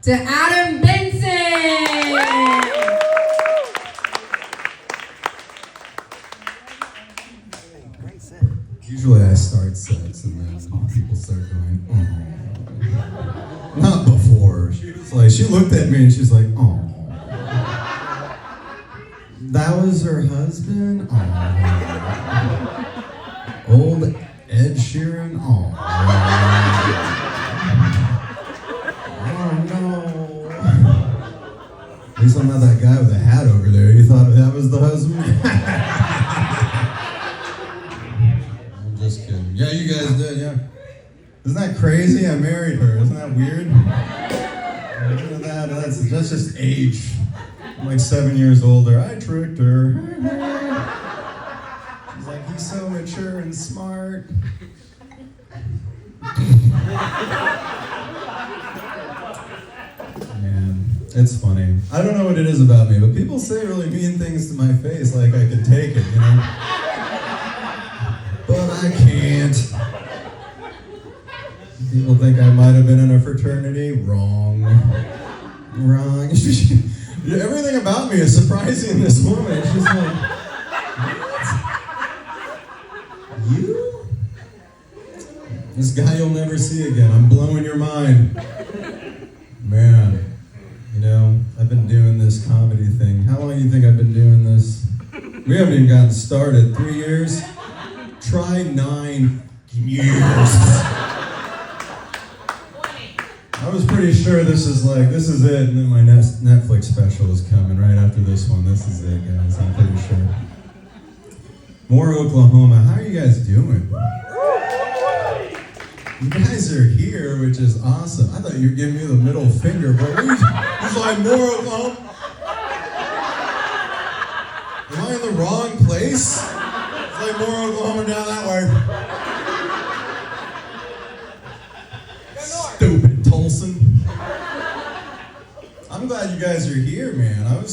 to Adam Benson. Usually I start sets and then people start going, oh. Not before. She looked at me and she's like, oh. That was her husband? Oh. Old Ed Sheeran? Oh. Oh no. At least I'm not that guy with the hat over there. You thought that was the husband? I'm just kidding. Yeah, you guys did, yeah. Isn't that crazy? I married her. Isn't that weird? That's just age. I'm like 7 years older. I tricked her. She's like, he's so mature and smart. Man, it's funny. I don't know what it is about me, but people say really mean things to my face like I can take it, you know? But I can't. People think I might have been in a fraternity. Wrong. Everything about me is surprising this woman. She's like, what? You? This guy you'll never see again. I'm blowing your mind. Man, you know, I've been doing this comedy thing. How long do you think I've been doing this? We haven't even gotten started. 3 years? Try 9 years. I was pretty sure this is it, and then my next Netflix special is coming right after this one. This is it, guys, I'm pretty sure. More Oklahoma. How are you guys doing? You guys are here, which is awesome. I thought you were giving me the middle finger, but it's like more Oklahoma. Am I in the wrong place? It's like more Oklahoma down that way. Stupid Tulsan. I'm glad you guys are here, man. I'm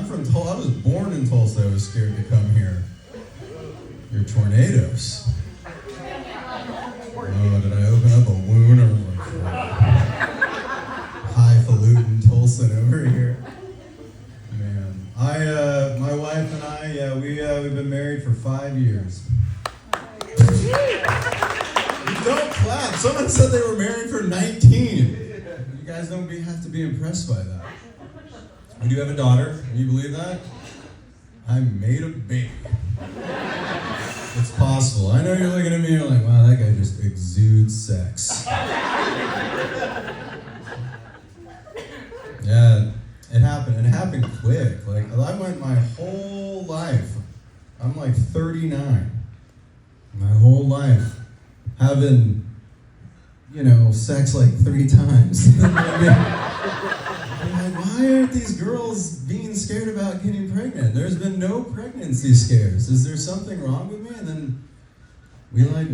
from Tulsa. I was born in Tulsa. I was scared to come here. You're tornadoes. Oh, did I open up a wound or highfalutin Tulsan over here? Man, my wife and I, we've been married for 5 years. Don't clap. Someone said they were married for 19. You guys don't have to be impressed by that. We do have a daughter. Can you believe that? I made a baby. It's possible. I know you're looking at me and you're like, wow, that guy just exudes sex. Yeah, it happened. And it happened quick. Like, I went my whole life. I'm like 39. My whole life. Having, sex like 3 times. I'm like, why aren't these girls being scared about getting pregnant? There's been no pregnancy scares. Is there something wrong with me? And then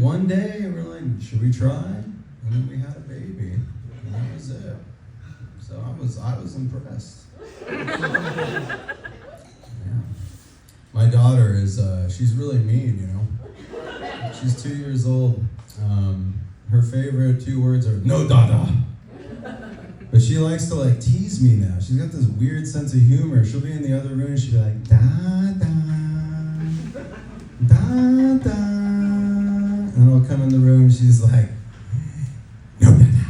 one day, we're like, should we try? And then we had a baby. And that was it. So I was impressed. Yeah. My daughter is, she's really mean, She's 2 years old. Her favorite 2 words are no dada. But she likes to tease me now. She's got this weird sense of humor. She'll be in the other room and she'll be like, da da, da da. And I'll come in the room and she's like, no dada.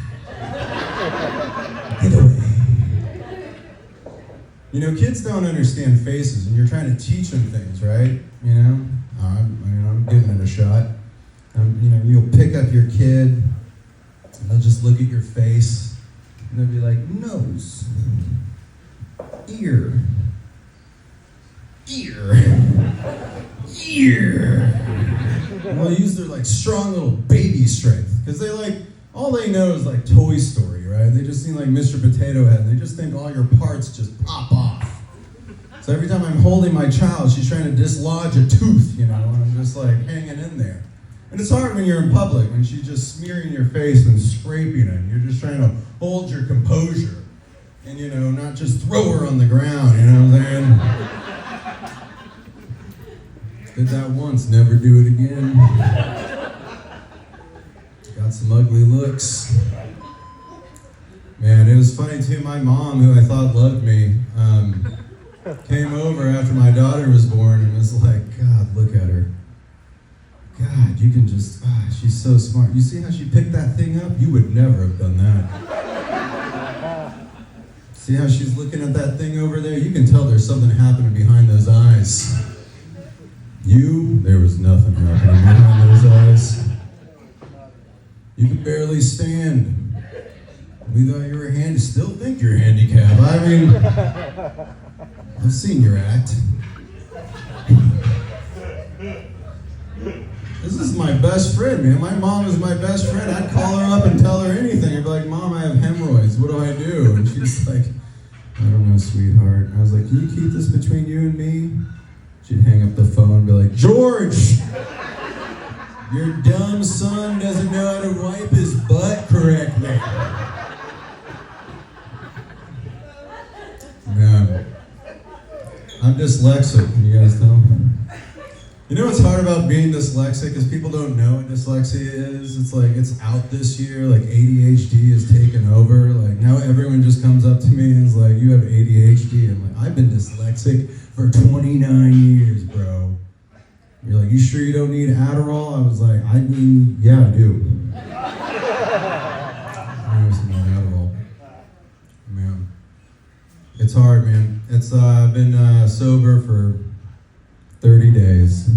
Get away. Kids don't understand faces and you're trying to teach them things, right? I'm giving it a shot. You'll pick up your kid, and they'll just look at your face, and they'll be like, nose, ear, And they'll use their strong little baby strength, because all they know is Toy Story, right? They just see Mr. Potato Head, and they just think all your parts just pop off. So every time I'm holding my child, she's trying to dislodge a tooth, and I'm just hanging in there. And it's hard when you're in public, when she's just smearing your face and scraping it. You're just trying to hold your composure and, not just throw her on the ground, what I'm saying? Did that once, never do it again. Got some ugly looks. Man, was funny too. My mom, who I thought loved me, came over after my daughter was born and was like, God, look at her. God, you can just, she's so smart. You see how she picked that thing up? You would never have done that. See how she's looking at that thing over there? You can tell there's something happening behind those eyes. There was nothing happening behind those eyes. You could barely stand. We thought you were handy. Still think you're handicapped. I mean, I've seen your act. This is my best friend, man. My mom is my best friend. I'd call her up and tell her anything. I'd be like, Mom, I have hemorrhoids. What do I do? And she's like, I don't know, sweetheart. And I was like, can you keep this between you and me? She'd hang up the phone and be like, George, your dumb son doesn't know how to wipe his butt correctly. Yeah. I'm dyslexic. Can you guys tell? You know what's hard about being dyslexic is people don't know what dyslexia is. It's like, it's out this year, like ADHD is taken over. Like now everyone just comes up to me and is like, you have ADHD. I'm like, I've been dyslexic for 29 years, bro. You're like, you sure you don't need Adderall? I was like, I mean, yeah, I do. I need some Adderall. Man. It's hard, man. It's, I've been sober for 30 days.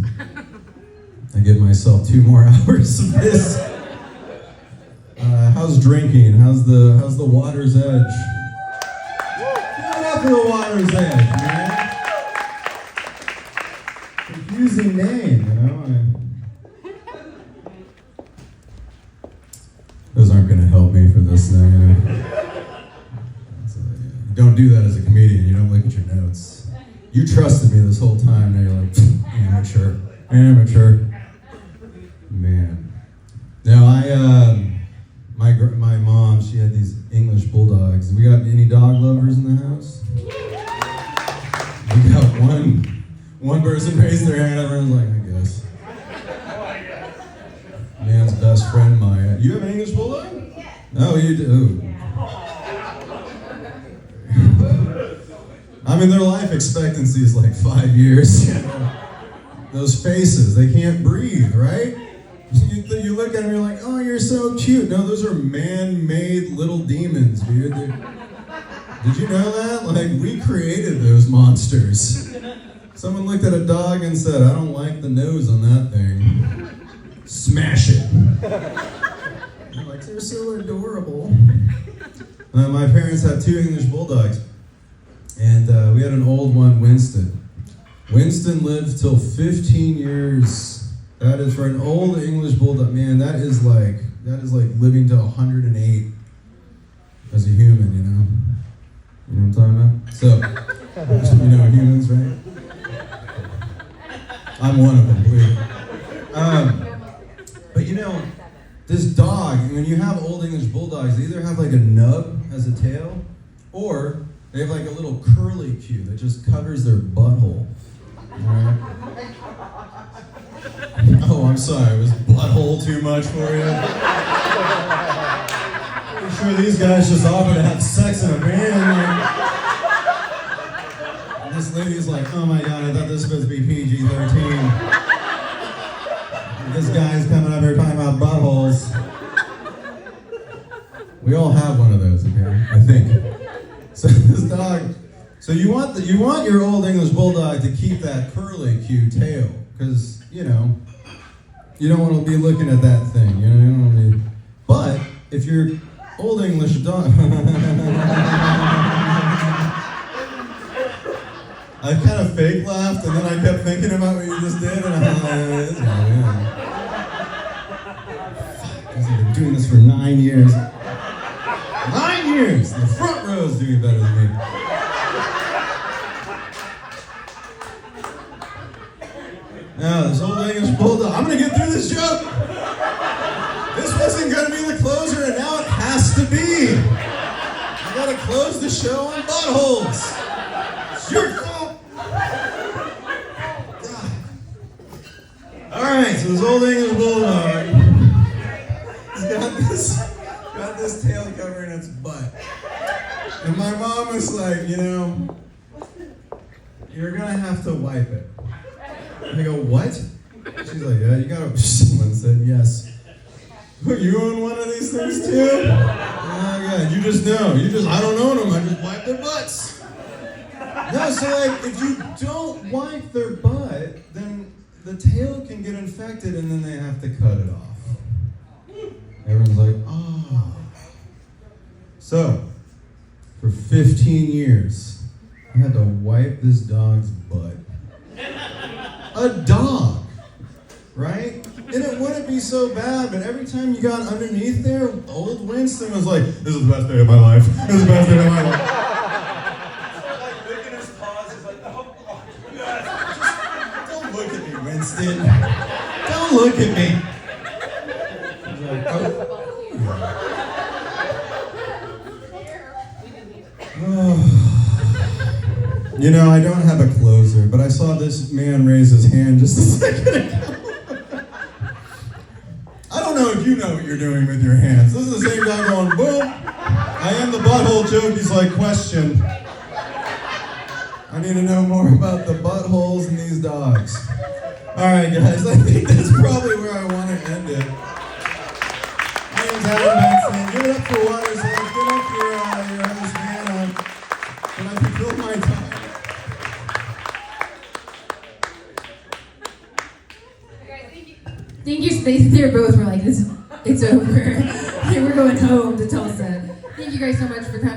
I give myself 2 more hours of this. How's drinking? How's the water's edge? Give it up for the water's edge, man. Confusing name, you know. Those aren't going to help me for this thing, you know. So, yeah. Don't do that as a comedian. You don't look at your notes. You trusted me this whole time, and you're like, amateur. Man. Now, my mom, she had these English bulldogs. We got any dog lovers in the house? We got one person raised their hand, everyone's like, I guess. Man's best friend, Maya. You have an English bulldog? Oh, you do? I mean, their life expectancy is like 5 years. You know? Those faces, they can't breathe, right? You look at them, you're like, oh, you're so cute. No, those are man-made little demons, dude. Did you know that? Like, we created those monsters. Someone looked at a dog and said, I don't like the nose on that thing. Smash it. You're like, they're so adorable. My parents had 2 English bulldogs. And we had an old one, Winston. Winston lived till 15 years. That is for an old English bulldog. Man, that is like living to 108 as a human, you know? You know what I'm talking about? So, you know humans, right? I'm one of them, believe. But you know, this dog, when you have old English bulldogs, they either have like a nub as a tail, or they have like a little curly cue that just covers their butthole. Right? Oh, I'm sorry. Was butthole too much for you? I'm sure these guys just offer to have sex in a van. Like, this lady's like, oh my God, I thought this was supposed to be PG-13. This guy's coming up here talking about buttholes. We all have one of those, okay? I think. So this dog, so you want your old English bulldog to keep that curly cue tail, because you know you don't want to be looking at that thing. You know, you don't want to be. But if your old English dog, I kind of fake laughed, and then I kept thinking about what you just did, and I'm like, this guy, I've been doing this for 9 years. 9 years! The front row is doing better than me. Now, this old English bulldog, I'm gonna get through this joke! This wasn't gonna be the closer, and now it has to be! I gotta close the show on buttholes! It's your fault! Alright, so this old English bulldog, he's got this tail covering its butt. And my mom was like, you're gonna have to wipe it. And I go, what? She's like, yeah, you gotta. Someone said yes. You own one of these things too? Oh yeah, you just know. I don't own them, I just wipe their butts. No, so like, if you don't wipe their butt, then the tail can get infected and then they have to cut it off. Everyone's like, oh. So, for 15 years, I had to wipe this dog's butt. A dog, right? And it wouldn't be so bad, but every time you got underneath there, old Winston was like, this is the best day of my life. This is the best day of my life. Like, licking his paws, he's like, oh, yes. Don't look at me, Winston. Don't look at me. He's like, oh. I don't have a closer, but I saw this man raise his hand just a second ago. I don't know if you know what you're doing with your hands. This is the same guy going, boom. I am the butthole joke. He's like, question. I need to know more about the buttholes in these dogs. All right, guys, I think that's probably where I want to end it. My name's Adam Benson. Give it up for Waters. Give it up for your host, man. Can I fulfill my time? Thank you. They both were like, it's over. We're going home to Tulsa. Thank you guys so much for coming.